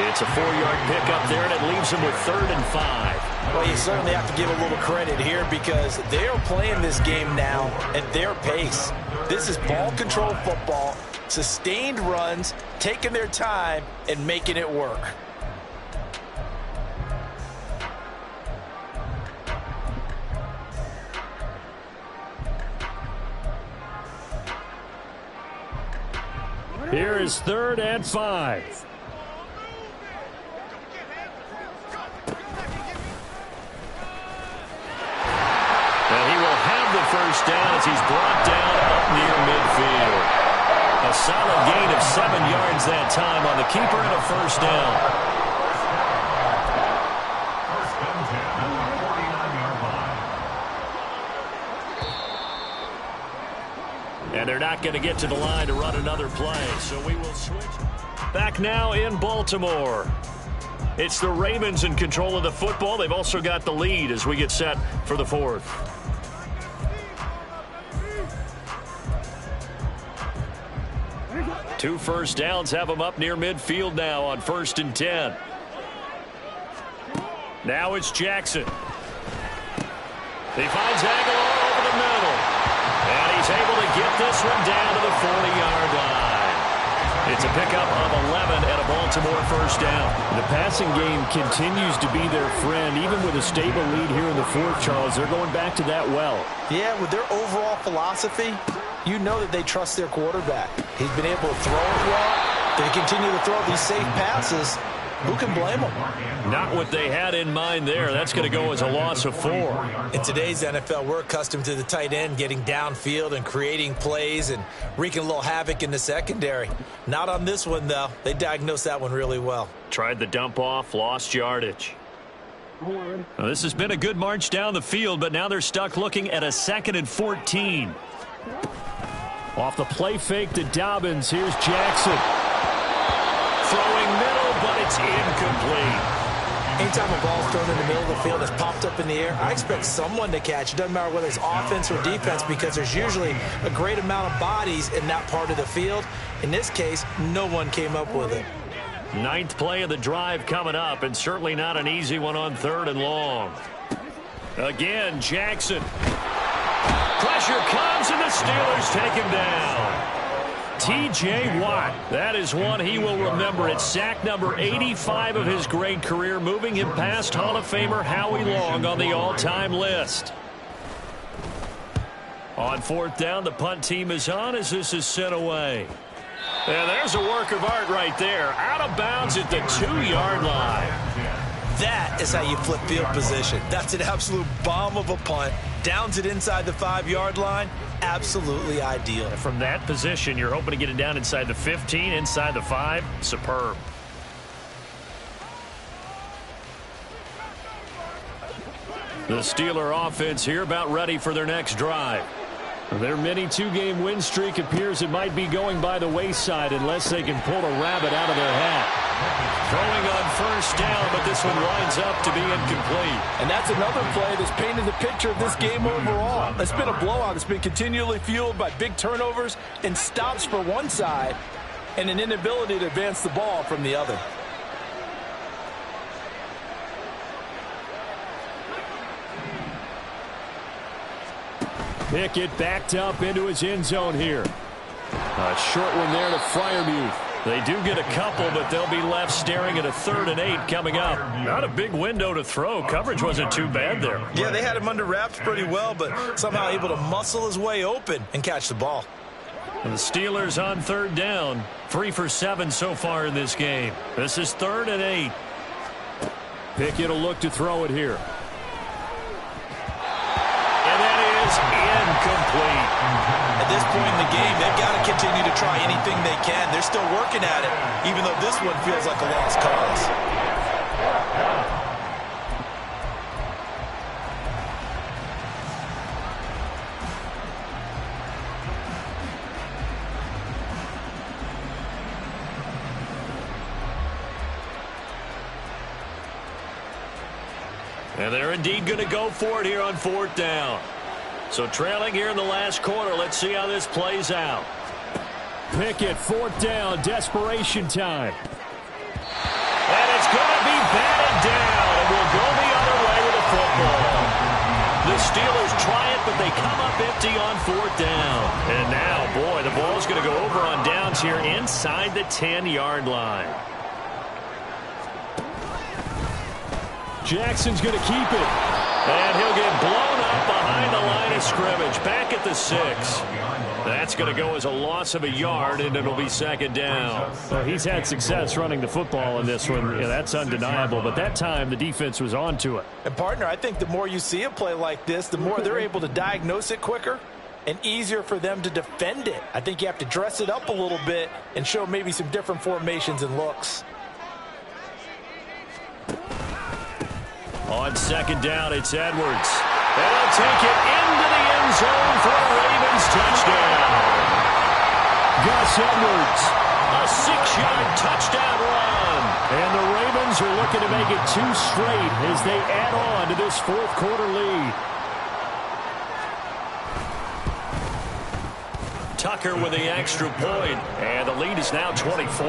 It's a 4-yard pickup there, and it leaves him with 3rd and 5. Well, you certainly have to give a little credit here because they are playing this game now at their pace. This is ball control football, sustained runs, taking their time, and making it work. Here is 3rd and 5. First down as he's brought down up near midfield. A solid gain of 7 yards that time on the keeper and a first down. First and 10 on the 49-yard line. And they're not going to get to the line to run another play, so we will switch. Back now in Baltimore. It's the Ravens in control of the football. They've also got the lead as we get set for the 4th. 2 first downs have them up near midfield now on 1st and 10. Now it's Jackson. He finds Aguilar over the middle. And he's able to get this one down to the 40-yard line. It's a pickup of 11 and a Baltimore first down. The passing game continues to be their friend. Even with a stable lead here in the 4th, Charles, they're going back to that well. Yeah, with their overall philosophy, you know that they trust their quarterback. He's been able to throw it well. They continue to throw these safe passes. Who can blame them? Not what they had in mind there. That's going to go as a loss of 4. In today's NFL, we're accustomed to the tight end getting downfield and creating plays and wreaking a little havoc in the secondary. Not on this one, though. They diagnosed that one really well. Tried the dump off, lost yardage. Well, this has been a good march down the field, but now they're stuck looking at a 2nd and 14. Off the play fake to Dobbins, here's Jackson. Throwing middle, but it's incomplete. Anytime a ball's thrown in the middle of the field that's popped up in the air, I expect someone to catch. It doesn't matter whether it's offense or defense because there's usually a great amount of bodies in that part of the field. In this case, no one came up with it. 9th play of the drive coming up, and certainly not an easy one on 3rd and long. Again, Jackson. Pressure comes, and the Steelers take him down. T.J. Watt, that is one he will remember. It's sack number 85 of his great career, moving him past Hall of Famer Howie Long on the all-time list. On 4th down, the punt team is on as this is sent away. And there's a work of art right there. Out of bounds at the 2-yard line. That is how you flip field position. That's an absolute bomb of a punt. Downs it inside the 5-yard line. Absolutely ideal. From that position, you're hoping to get it down inside the 15, inside the 5. Superb. The Steeler offense here about ready for their next drive. Their mini 2-game win streak appears it might be going by the wayside unless they can pull a rabbit out of their hat. Throwing on 1st down, but this one winds up to be incomplete. And that's another play that's painted the picture of this game overall. It's been a blowout. It's been continually fueled by big turnovers and stops for one side and an inability to advance the ball from the other. Pickett backed up into his end zone here. A short one there to Freiermuth. They do get a couple, but they'll be left staring at a 3rd and 8 coming up. Not a big window to throw. Coverage wasn't too bad there. Yeah, they had him under wraps pretty well, but somehow able to muscle his way open and catch the ball. And the Steelers on 3rd down. 3 for 7 so far in this game. This is 3rd and 8. Pickett will look to throw it here. And that is incomplete. At this point in the game, they've got to continue to try anything they can. They're still working at it, even though this one feels like a lost cause. And they're indeed going to go for it here on 4th down. So trailing here in the last quarter. Let's see how this plays out. Pickett, 4th down, desperation time. And it's going to be batted down. And we'll go the other way with the football. The Steelers try it, but they come up empty on 4th down. And now, boy, the ball's going to go over on downs here inside the 10-yard line. Jackson's going to keep it. And he'll get blown up behind the line of scrimmage. Back at the 6. That's going to go as a loss of a yard, and it'll be 2nd down. Well, he's had success running the football in this one. Yeah, that's undeniable. But that time, the defense was on to it. And, partner, I think the more you see a play like this, the more they're able to diagnose it quicker and easier for them to defend it. I think you have to dress it up a little bit and show maybe some different formations and looks. On 2nd down, it's Edwards. And he'll take it into the end zone for a Ravens touchdown. Gus Edwards. A 6-yard touchdown run. And the Ravens are looking to make it 2 straight as they add on to this 4th quarter lead. Tucker with the extra point. And the lead is now 24.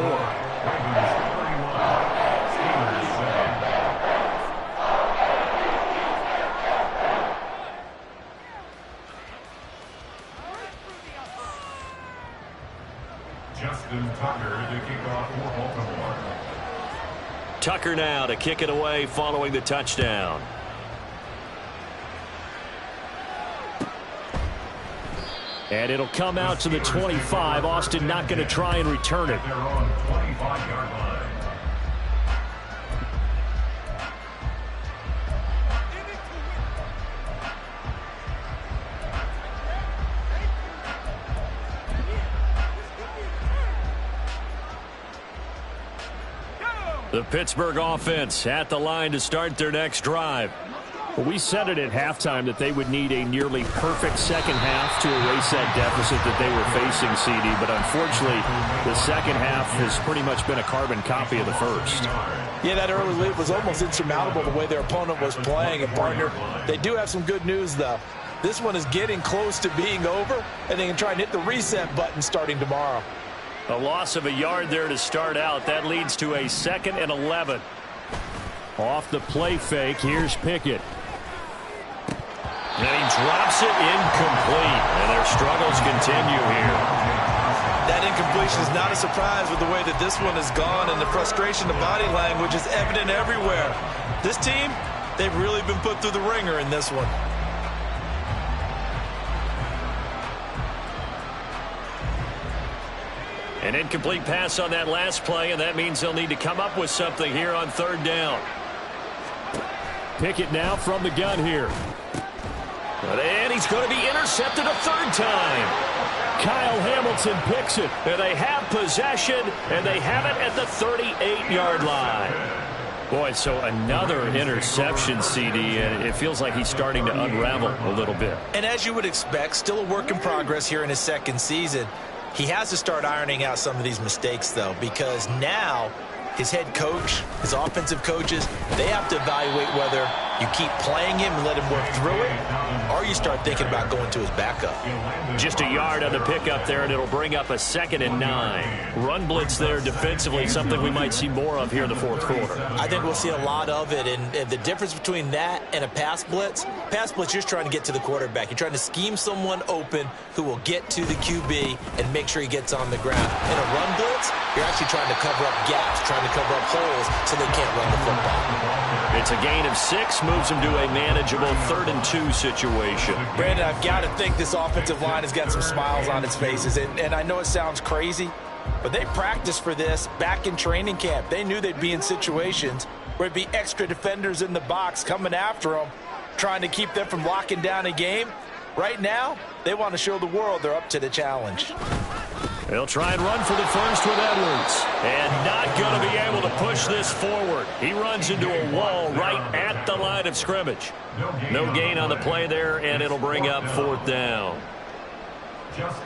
Justin Tucker to kick off for Baltimore. Tucker now to kick it away following the touchdown. And it'll come out to the 25. Austin not going to try and return it. They're on 25-yard line. The Pittsburgh offense at the line to start their next drive. Well, we said it at halftime that they would need a nearly perfect second half to erase that deficit that they were facing, CD. But unfortunately, the second half has pretty much been a carbon copy of the first. Yeah, that early lead was almost insurmountable the way their opponent was playing. And, partner, they do have some good news, though. This one is getting close to being over, and they can try and hit the reset button starting tomorrow. A loss of a yard there to start out. That leads to a 2nd and 11. Off the play fake, here's Pickett. And he drops it incomplete. And their struggles continue here. That incompletion is not a surprise with the way that this one has gone, and the frustration, the body language is evident everywhere. This team, they've really been put through the ringer in this one. An incomplete pass on that last play, and that means they'll need to come up with something here on 3rd down. Pickett now from the gun here. And he's going to be intercepted a 3rd time. Kyle Hamilton picks it. And they have possession, and they have it at the 38-yard line. Boy, so another interception, CD, and it feels like he's starting to unravel a little bit. And as you would expect, still a work in progress here in his 2nd season. He has to start ironing out some of these mistakes, though, because now his head coach, his offensive coaches, they have to evaluate whether you keep playing him and let him work through it, or you start thinking about going to his backup. Just a yard on the pickup there, and it'll bring up a 2nd and 9. Run blitz there defensively, something we might see more of here in the fourth quarter. I think we'll see a lot of it, and the difference between that and a pass blitz, you're just trying to get to the quarterback. You're trying to scheme someone open who will get to the QB and make sure he gets on the ground. In a run blitz, you're actually trying to cover up gaps, trying to cover up holes so they can't run the football. It's a gain of 6, moves them to a manageable 3rd and 2 situation. Brandon, I've got to think this offensive line has got some smiles on its faces, and I know it sounds crazy, but they practiced for this back in training camp. They knew they'd be in situations where it'd be extra defenders in the box coming after them, trying to keep them from locking down a game. Right now, they want to show the world they're up to the challenge. They'll try and run for the first with Edwards. And not going to be able to push this forward. He runs into a wall right at the line of scrimmage. No gain on the play there, and it'll bring up 4th down.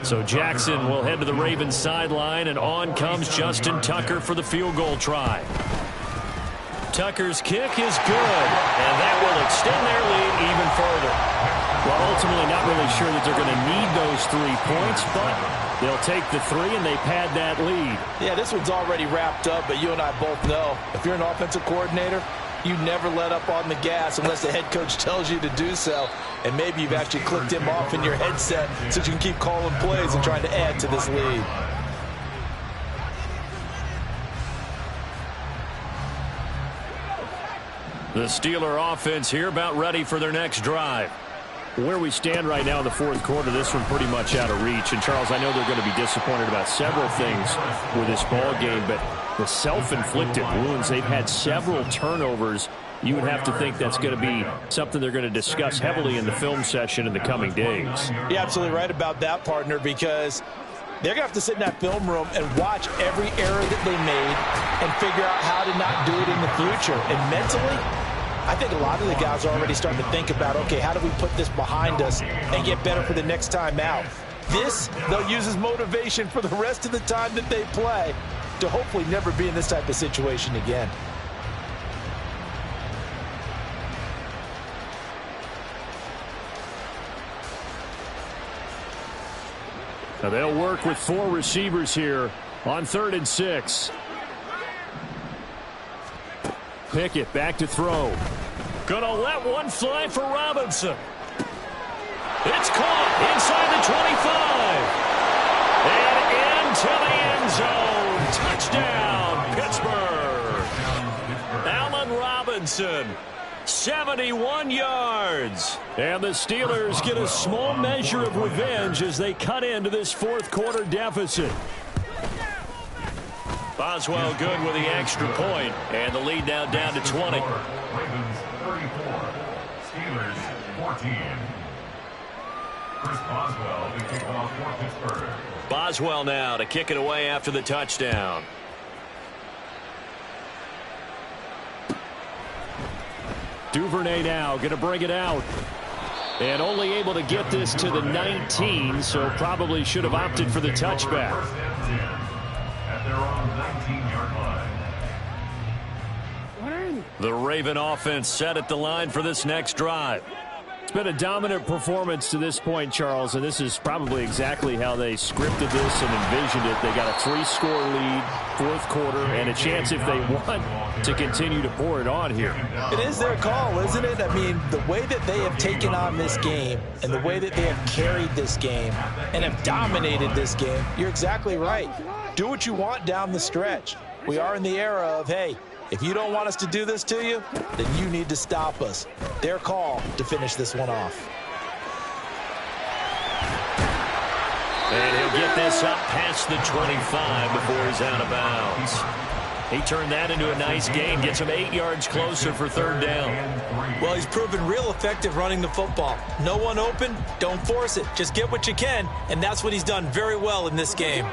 So Jackson will head to the Ravens sideline, and on comes Justin Tucker for the field goal try. Tucker's kick is good, and that will extend their lead even further. Well, ultimately not really sure that they're going to need those 3 points, but they'll take the 3 and they pad that lead. Yeah, this one's already wrapped up, but you and I both know if you're an offensive coordinator, you never let up on the gas unless the head coach tells you to do so. And maybe you've actually clicked him off in your headset so you can keep calling plays and trying to add to this lead. The Steeler offense here about ready for their next drive. Where we stand right now in the fourth quarter, this one pretty much out of reach. And, Charles, I know they're going to be disappointed about several things with this ball game, but the self-inflicted wounds, they've had several turnovers. You would have to think that's going to be something they're going to discuss heavily in the film session in the coming days. You're absolutely right about that, partner, because they're going to have to sit in that film room and watch every error that they made and figure out how to not do it in the future. And mentally, I think a lot of the guys are already starting to think about, okay, how do we put this behind us and get better for the next time out? This, they'll use as motivation for the rest of the time that they play to hopefully never be in this type of situation again. Now they'll work with 4 receivers here on 3rd and 6. Pickett back to throw. Gonna let one fly for Robinson. It's caught inside the 25. And into the end zone. Touchdown, Pittsburgh. Allen Robinson, 71 yards. And the Steelers get a small measure of revenge as they cut into this fourth quarter deficit. Boswell good with the extra point, and the lead now down to 20. Ravens 34, Steelers 14. Chris Boswell to kick off for Pittsburgh. Boswell now to kick it away after the touchdown. Duvernay now going to bring it out. And only able to get this to the 19, so probably should have opted for the touchback. At their own 19-yard line. The Raven offense set at the line for this next drive. It's been a dominant performance to this point, Charles, and this is probably exactly how they scripted this and envisioned it. They got a 3-score lead, fourth quarter, and a chance if they want to continue to pour it on here. It is their call, isn't it? I mean, the way that they have taken on this game and the way that they have carried this game and have dominated this game, you're exactly right. Do what you want down the stretch. We are in the era of, hey, if you don't want us to do this to you, then you need to stop us. Their call to finish this one off. And he'll get this up past the 25 before he's out of bounds. He turned that into a nice gain, gets him 8 yards closer for third down. Well, he's proven real effective running the football. No one open, don't force it. Just get what you can, and that's what he's done very well in this game.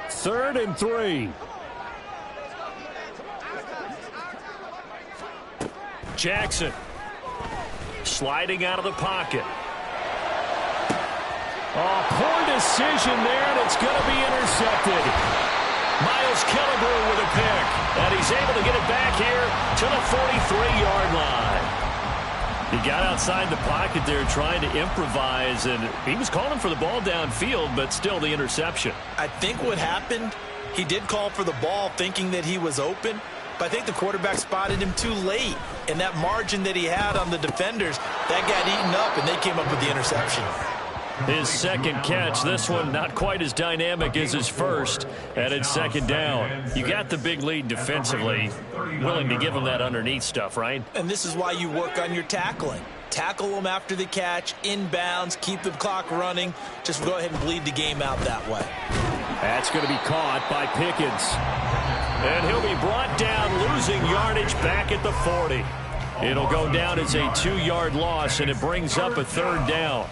3rd and 3. Jackson sliding out of the pocket. Oh, poor decision there, and it's going to be intercepted. Miles Killebrew with a pick, and he's able to get it back here to the 43-yard line. He got outside the pocket there trying to improvise, and he was calling for the ball downfield, but still the interception. I think what happened, he did call for the ball thinking that he was open, but I think the quarterback spotted him too late. And that margin that he had on the defenders, that got eaten up, and they came up with the interception. His second catch, this one not quite as dynamic as his first, and it's second down. You got the big lead defensively, willing to give him that underneath stuff, right? And this is why you work on your tackling. Tackle them after the catch, inbounds, keep the clock running. Just go ahead and bleed the game out that way. That's going to be caught by Pickens. And he'll be brought down, losing yardage back at the 40. It'll go down as a 2-yard loss, and it brings up a third down.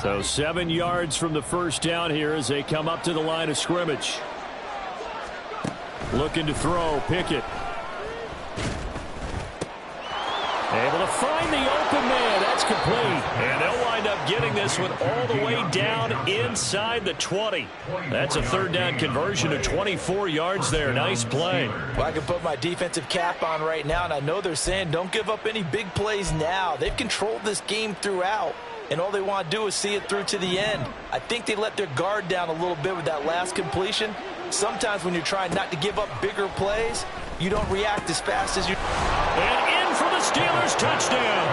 So 7 yards from the first down here as they come up to the line of scrimmage. Looking to throw, Pickett. Able to find the open man. That's complete. And they'll wind up getting this one all the way down inside the 20. That's a third down conversion of 24 yards there. Nice play. Well, I can put my defensive cap on right now, and I know they're saying don't give up any big plays now. They've controlled this game throughout, and all they want to do is see it through to the end. I think they let their guard down a little bit with that last completion. Sometimes when you're trying not to give up bigger plays, you don't react as fast as you... And in for the Steelers, touchdown.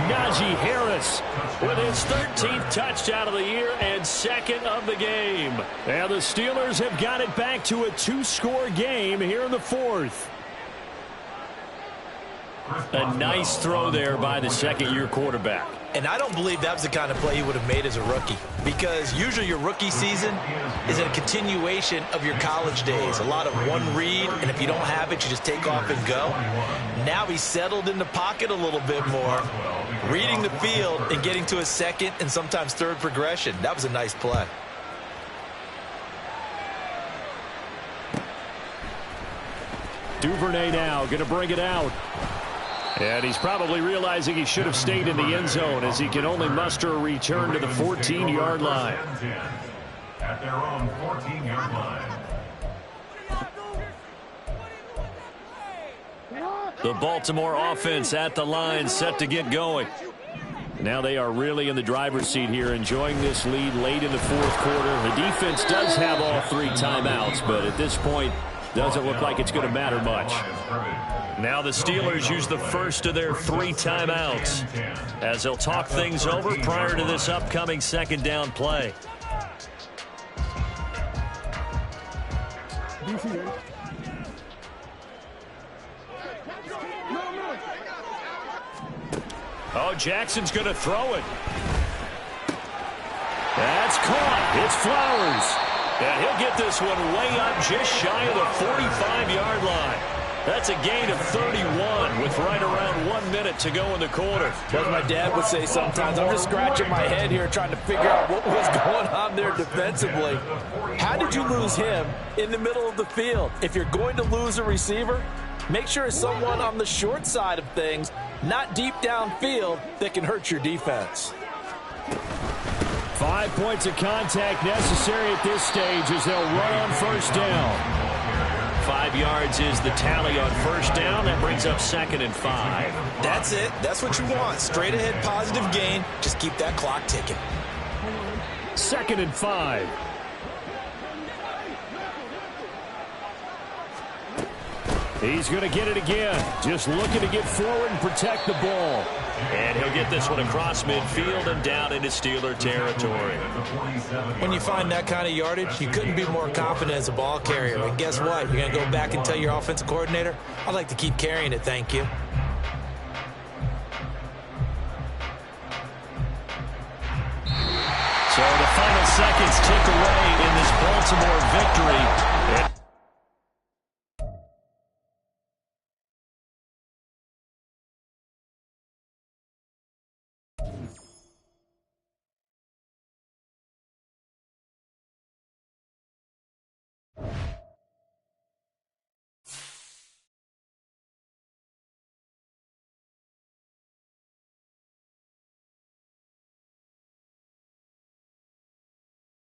Najee Harris with his 13th touchdown of the year and second of the game. And the Steelers have got it back to a 2-score game here in the fourth. A nice throw there by the second-year quarterback. And I don't believe that was the kind of play he would have made as a rookie, because usually your rookie season is a continuation of your college days. A lot of one read, and if you don't have it, you just take off and go. Now he's settled in the pocket a little bit more, reading the field and getting to a second and sometimes third progression. That was a nice play. Duvernay now going to bring it out. And he's probably realizing he should have stayed in the end zone as he can only muster a return to the 14-yard line. At their own 14-yard line. The Baltimore offense at the line, set to get going. Now they are really in the driver's seat here, enjoying this lead late in the fourth quarter. The defense does have all 3 timeouts, but at this point, doesn't look like it's going to matter much. Now the Steelers use the first of their 3 timeouts as they'll talk things over prior to this upcoming second down play. Oh, Jackson's going to throw it. That's caught. It's Flowers. And he'll get this one way up just shy of the 45-yard line. That's a gain of 31 with right around 1 minute to go in the quarter. As my dad would say sometimes, I'm just scratching my head here trying to figure out what was going on there defensively. How did you lose him in the middle of the field? If you're going to lose a receiver, make sure it's someone on the short side of things, not deep downfield, that can hurt your defense. 5 points of contact necessary at this stage as they'll run on first down. 5 yards is the tally on first down. That brings up 2nd and 5. That's it. That's what you want. Straight ahead, positive gain. Just keep that clock ticking. 2nd and 5. He's going to get it again. Just looking to get forward and protect the ball. And he'll get this one across midfield and down into Steeler territory. When you find that kind of yardage, you couldn't be more confident as a ball carrier. And guess what? You're going to go back and tell your offensive coordinator, I'd like to keep carrying it, thank you. So the final seconds tick away in this Baltimore victory.